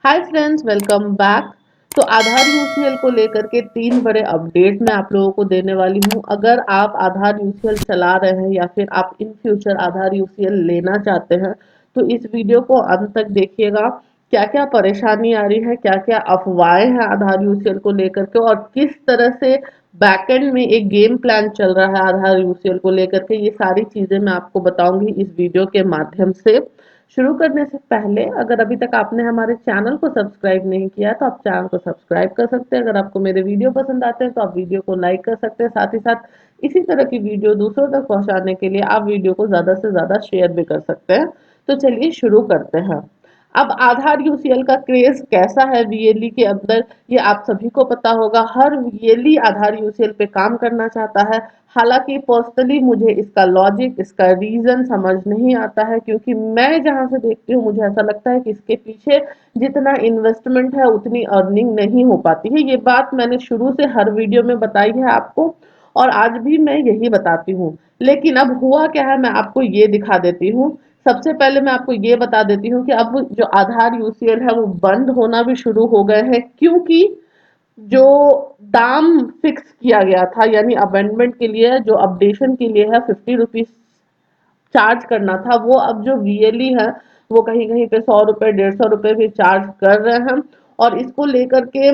Hi friends, welcome back. तो आधार UCL को लेकर के तीन बड़े अपडेट मैं आप लोगों को देने वाली हूँ। अगर आप आधार यूसीएल चला रहे हैं या फिर आप इन फ्यूचर आधार यूसीएल लेना चाहते हैं तो इस वीडियो को अंत तक देखिएगा। क्या क्या परेशानी आ रही है, क्या क्या अफवाहें हैं आधार यूसीएल को लेकर के, और किस तरह से बैकएंड में एक गेम प्लान चल रहा है आधार यूसीएल को लेकर के, ये सारी चीजें मैं आपको बताऊंगी इस वीडियो के माध्यम से। शुरू करने से पहले अगर अभी तक आपने हमारे चैनल को सब्सक्राइब नहीं किया तो आप चैनल को सब्सक्राइब कर सकते हैं। अगर आपको मेरे वीडियो पसंद आते हैं तो आप वीडियो को लाइक कर सकते हैं। साथ ही साथ इसी तरह की वीडियो दूसरों तक पहुंचाने के लिए आप वीडियो को ज्यादा से ज्यादा शेयर भी कर सकते हैं। तो चलिए शुरू करते हैं। अब आधार यूसीएल का क्रेज कैसा है वीएलई के अंदर, ये आप सभी को पता होगा। हर वीएलई आधार यूसीएल पे काम करना चाहता है। हालांकि पर्सनली मुझे इसका लॉजिक, इसका रीजन समझ नहीं आता है, क्योंकि मैं जहां से देखती हूँ मुझे ऐसा लगता है कि इसके पीछे जितना इन्वेस्टमेंट है उतनी अर्निंग नहीं हो पाती है। ये बात मैंने शुरू से हर वीडियो में बताई है आपको, और आज भी मैं यही बताती हूँ। लेकिन अब हुआ क्या है, मैं आपको ये दिखा देती हूँ। सबसे पहले मैं आपको ये बता देती हूँ कि अब जो आधार यूसीएल है वो बंद होना भी शुरू हो गए हैं, क्योंकि जो दाम फिक्स किया गया था, यानी अमेंडमेंट के लिए जो अपडेशन के लिए है 50 रुपीज चार्ज करना था, वो अब जो वीएलई है वो कहीं कहीं पे 100 रुपए 150 रुपए भी चार्ज कर रहे हैं। और इसको लेकर के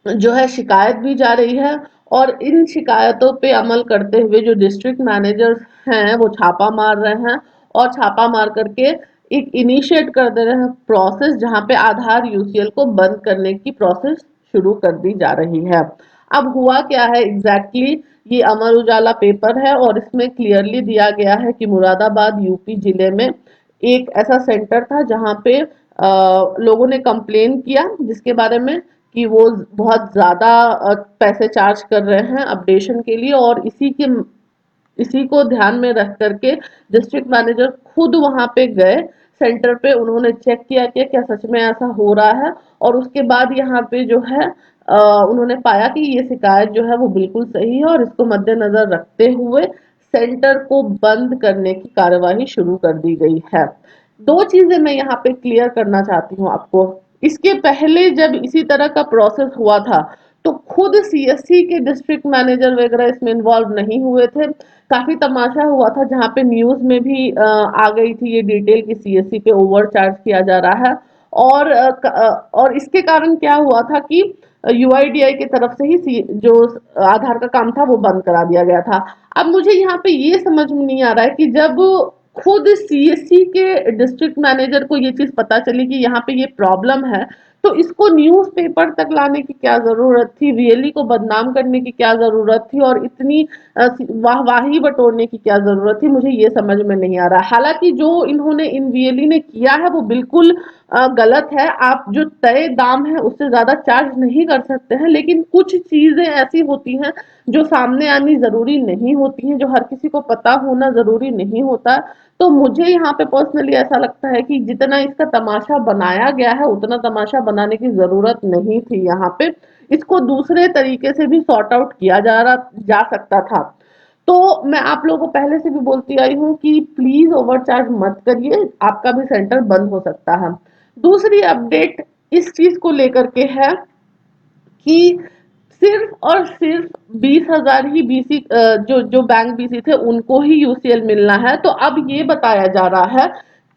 जो है शिकायत भी जा रही है। और इन शिकायतों पे अमल करते हुए जो डिस्ट्रिक्ट मैनेजर्स हैं वो छापा मार रहे हैं, और छापा मार करके एक इनिशिएट कर दे रहे हैं प्रोसेस, जहां पे आधार यूसीएल को बंद करने की प्रोसेस शुरू कर दी जा रही है। अब हुआ क्या है एग्जैक्टली ये अमर उजाला पेपर है, और इसमें क्लियरली दिया गया है कि मुरादाबाद यूपी जिले में एक ऐसा सेंटर था जहां पे लोगों ने कंप्लेन किया, जिसके बारे में कि वो बहुत ज़्यादा पैसे चार्ज कर रहे हैं अपडेशन के लिए। और इसी को ध्यान में रख करके डिस्ट्रिक्ट मैनेजर खुद वहां पे गए सेंटर पे, उन्होंने चेक किया कि क्या सच में ऐसा हो रहा है। और उसके बाद यहाँ पे जो है उन्होंने पाया कि ये शिकायत जो है वो बिल्कुल सही है, और इसको मद्देनजर रखते हुए सेंटर को बंद करने की कार्यवाही शुरू कर दी गई है। दो चीजें मैं यहाँ पे क्लियर करना चाहती हूँ आपको। इसके पहले जब इसी तरह का प्रोसेस हुआ था तो खुद सीएससी के डिस्ट्रिक्ट मैनेजर वगैरह इसमें इन्वॉल्व नहीं हुए थे। काफी तमाशा हुआ था, जहाँ पे न्यूज में भी आ गई थी ये डिटेल कि सीएससी पे ओवर चार्ज किया जा रहा है। और इसके कारण क्या हुआ था कि यूआईडीआई की तरफ से ही जो आधार का काम था वो बंद करा दिया गया था। अब मुझे यहाँ पे ये समझ में नहीं आ रहा है कि जब खुद सीएससी के डिस्ट्रिक्ट मैनेजर को ये चीज पता चली कि यहाँ पे ये प्रॉब्लम है, तो इसको न्यूज़पेपर तक लाने की क्या जरूरत थी, वीएलई को बदनाम करने की क्या जरूरत थी, और इतनी वाहवाही बटोरने की क्या जरूरत थी, मुझे ये समझ में नहीं आ रहा। हालांकि जो इन्होंने इन वीएलई ने किया है वो बिल्कुल गलत है। आप जो तय दाम है उससे ज्यादा चार्ज नहीं कर सकते हैं, लेकिन कुछ चीजें ऐसी होती हैं जो सामने आनी जरूरी नहीं होती हैं, जो हर किसी को पता होना जरूरी नहीं होता। तो मुझे यहाँ पे पर्सनली ऐसा लगता है कि जितना इसका तमाशा बनाया गया है उतना तमाशा बनाने की जरूरत नहीं थी। यहाँ पे इसको दूसरे तरीके से भी सॉर्ट आउट किया जा सकता था। तो मैं आप लोगों को पहले से भी बोलती आई हूँ कि प्लीज ओवरचार्ज मत करिए, आपका भी सेंटर बंद हो सकता है। दूसरी अपडेट इस चीज को लेकर के है कि सिर्फ और सिर्फ 20,000 ही बीसी, जो जो बैंक बीसी थे उनको ही यूसीएल मिलना है। तो अब ये बताया जा रहा है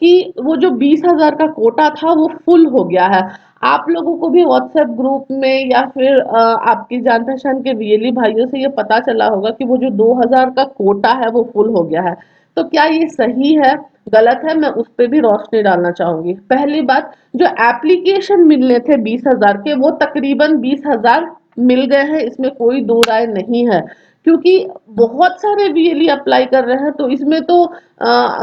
कि वो जो 20,000 का कोटा था वो फुल हो गया है। आप लोगों को भी व्हाट्सएप ग्रुप में या फिर आपकी जान पहचान के वीएलई भाइयों से ये पता चला होगा कि वो जो 2,000 का कोटा है वो फुल हो गया है। तो क्या ये सही है, गलत है, मैं उस पर भी रोशनी डालना चाहूंगी। पहली बात, जो एप्लीकेशन मिलने थे 20,000 के वो तकरीबन 20,000 मिल गए हैं, इसमें कोई दो राय नहीं है। क्योंकि बहुत सारे वीएलई अप्लाई कर रहे हैं, तो इसमें तो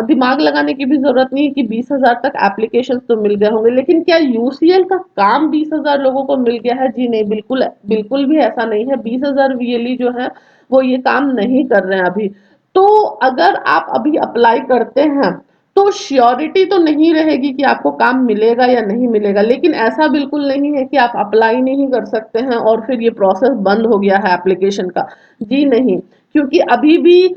दिमाग लगाने की भी जरूरत नहीं है कि 20,000 तक एप्लीकेशन तो मिल गए होंगे। लेकिन क्या यूसीएल का काम 20,000 लोगों को मिल गया है? जी नहीं, बिल्कुल बिल्कुल भी ऐसा नहीं है। 20,000 वीएलई जो है वो ये काम नहीं कर रहे हैं अभी। तो अगर आप अभी अप्लाई करते हैं तो श्योरिटी तो नहीं रहेगी कि आपको काम मिलेगा या नहीं मिलेगा, लेकिन ऐसा बिल्कुल नहीं है कि आप अप्लाई नहीं कर सकते हैं और फिर ये प्रोसेस बंद हो गया है एप्लीकेशन का। जी नहीं, क्योंकि अभी भी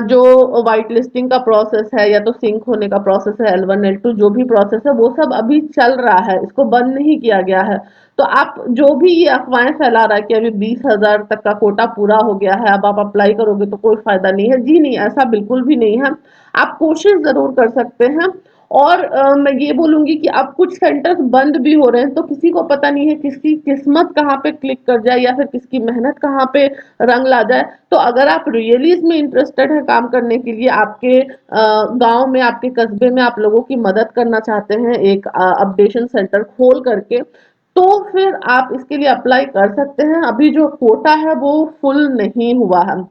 जो व्हाइट लिस्टिंग का प्रोसेस है या तो सिंक होने का प्रोसेस है, L1 L2 जो भी प्रोसेस है वो सब अभी चल रहा है, इसको बंद नहीं किया गया है। तो आप जो भी ये अफवाहें फैला रहा है कि अभी 20,000 तक का कोटा पूरा हो गया है, अब आप अप्लाई करोगे तो कोई फायदा नहीं है, जी नहीं, ऐसा बिल्कुल भी नहीं है। आप कोशिश जरूर कर सकते हैं। और मैं ये बोलूंगी कि अब कुछ सेंटर्स बंद भी हो रहे हैं, तो किसी को पता नहीं है किसकी किस्मत कहाँ पे क्लिक कर जाए या फिर किसकी मेहनत कहाँ पे रंग ला जाए। तो अगर आप रियली इसमें इंटरेस्टेड है काम करने के लिए, आपके गांव में, आपके कस्बे में आप लोगों की मदद करना चाहते हैं एक अपडेशन सेंटर खोल करके, तो फिर आप इसके लिए अप्लाई कर सकते हैं। अभी जो कोटा है वो फुल नहीं हुआ है।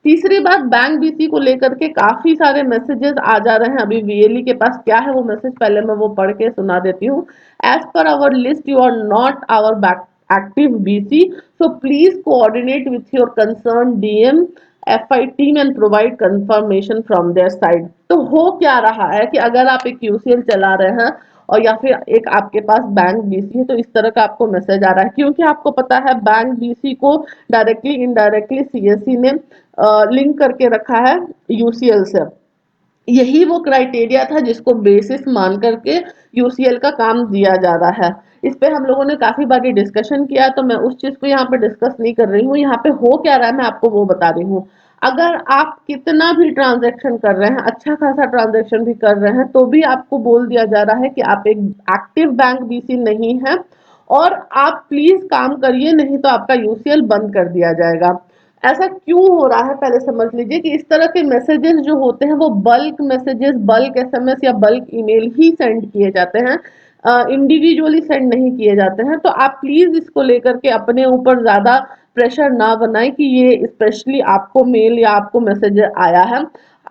तीसरी बात, बैंक बीसी को लेकर के काफी सारे मैसेजेस आ जा रहे हैं। अभी वीएलई के पास क्या है वो मैसेज, पहले मैं वो पढ़ के सुना देती हूँ। As per our list you are not our back active BC, so please coordinate with your concerned DM FI team and provide confirmation from their side। तो हो क्या रहा है कि अगर आप एक यूसीएल चला रहे हैं और या फिर एक आपके पास बैंक बीसी है, तो इस तरह का आपको मैसेज आ रहा है, क्योंकि आपको पता है बैंक बीसी को डायरेक्टली इनडायरेक्टली सीएससी ने लिंक करके रखा है यूसीएल से। यही वो क्राइटेरिया था जिसको बेसिस मान करके यूसीएल का काम दिया जा रहा है। इस पे हम लोगों ने काफी बारी डिस्कशन किया, तो मैं उस चीज को यहाँ पे डिस्कस नहीं कर रही हूँ। यहाँ पे हो क्या रहा है मैं आपको वो बता रही हूँ। अगर आप कितना भी ट्रांजैक्शन कर रहे हैं, अच्छा खासा ट्रांजैक्शन भी कर रहे हैं, तो भी आपको बोल दिया जा रहा है कि आप एक एक्टिव बैंक बीसी नहीं है और आप प्लीज काम करिए, नहीं तो आपका यूसीएल बंद कर दिया जाएगा। ऐसा क्यों हो रहा है पहले समझ लीजिए कि इस तरह के मैसेजेस जो होते हैं वो बल्क मैसेजेस, बल्क एसएमएस या बल्क ईमेल ही सेंड किए जाते हैं, इंडिविजुअली सेंड नहीं किए जाते हैं। तो आप प्लीज इसको लेकर के अपने ऊपर ज्यादा प्रेशर ना बनाएं कि ये स्पेशली आपको मेल या आपको मैसेज आया है।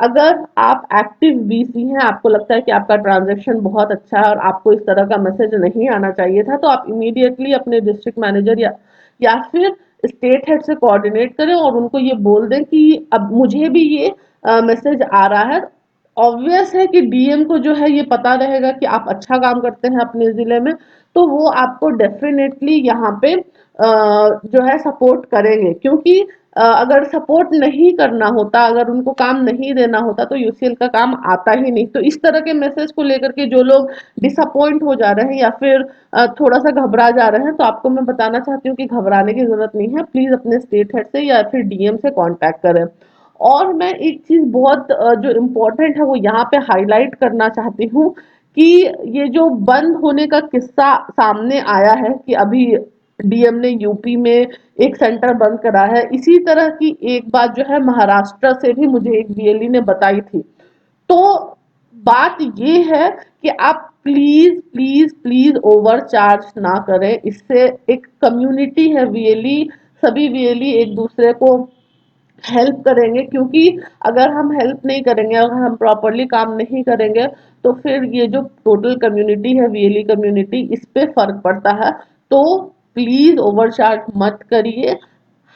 अगर आप एक्टिव बीसी हैं, आपको लगता है कि आपका ट्रांजैक्शन बहुत अच्छा है और आपको इस तरह का मैसेज नहीं आना चाहिए था, तो आप इमीडिएटली अपने डिस्ट्रिक्ट मैनेजर या फिर स्टेट हेड से कोऑर्डिनेट करें और उनको ये बोल दें कि अब मुझे भी ये मैसेज आ रहा है। ऑब्वियस है कि डीएम को जो है ये पता रहेगा कि आप अच्छा काम करते हैं अपने जिले में, तो वो आपको डेफिनेटली यहाँ पे जो है सपोर्ट करेंगे, क्योंकि अगर सपोर्ट नहीं करना होता, अगर उनको काम नहीं देना होता, तो यूसीएल का काम आता ही नहीं। तो इस तरह के मैसेज को लेकर के जो लोग डिसअपॉइंट हो जा रहे हैं या फिर थोड़ा सा घबरा जा रहे हैं, तो आपको मैं बताना चाहती हूँ कि घबराने की जरूरत नहीं है। प्लीज अपने स्टेट हेड से या फिर डीएम से कांटेक्ट करें। और मैं एक चीज बहुत जो इम्पोर्टेंट है वो यहाँ पे हाईलाइट करना चाहती हूँ कि ये जो बंद होने का किस्सा सामने आया है कि अभी डीएम ने यूपी में एक सेंटर बंद करा है, इसी तरह की एक बात जो है महाराष्ट्र से भी मुझे एक बीएलई ने बताई थी। तो बात ये है कि आप please please please over charge ना करें। इससे एक कम्युनिटी है वीएलई, सभी वीएलई एक दूसरे को हेल्प करेंगे, क्योंकि अगर हम हेल्प नहीं करेंगे, अगर हम प्रॉपरली काम नहीं करेंगे, तो फिर ये जो टोटल कम्युनिटी है वीएलई कम्युनिटी, इस पे फर्क पड़ता है। तो प्लीज ओवरचार्ज मत करिए।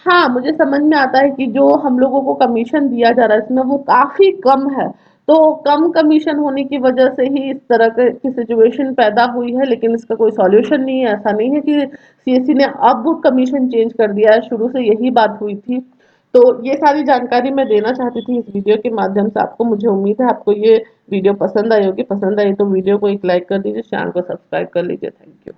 हाँ, मुझे समझ में आता है कि जो हम लोगों को कमीशन दिया जा रहा है इसमें वो काफी कम है, तो कम कमीशन होने की वजह से ही इस तरह की सिचुएशन पैदा हुई है, लेकिन इसका कोई सॉल्यूशन नहीं है। ऐसा नहीं है कि सीएससी ने अब कमीशन चेंज कर दिया है, शुरू से यही बात हुई थी। तो ये सारी जानकारी मैं देना चाहती थी इस वीडियो के माध्यम से आपको। मुझे उम्मीद है आपको ये वीडियो पसंद आई होगी। पसंद आई तो वीडियो को एक लाइक कर दीजिए, चैनल को सब्सक्राइब कर लीजिए। Thank you.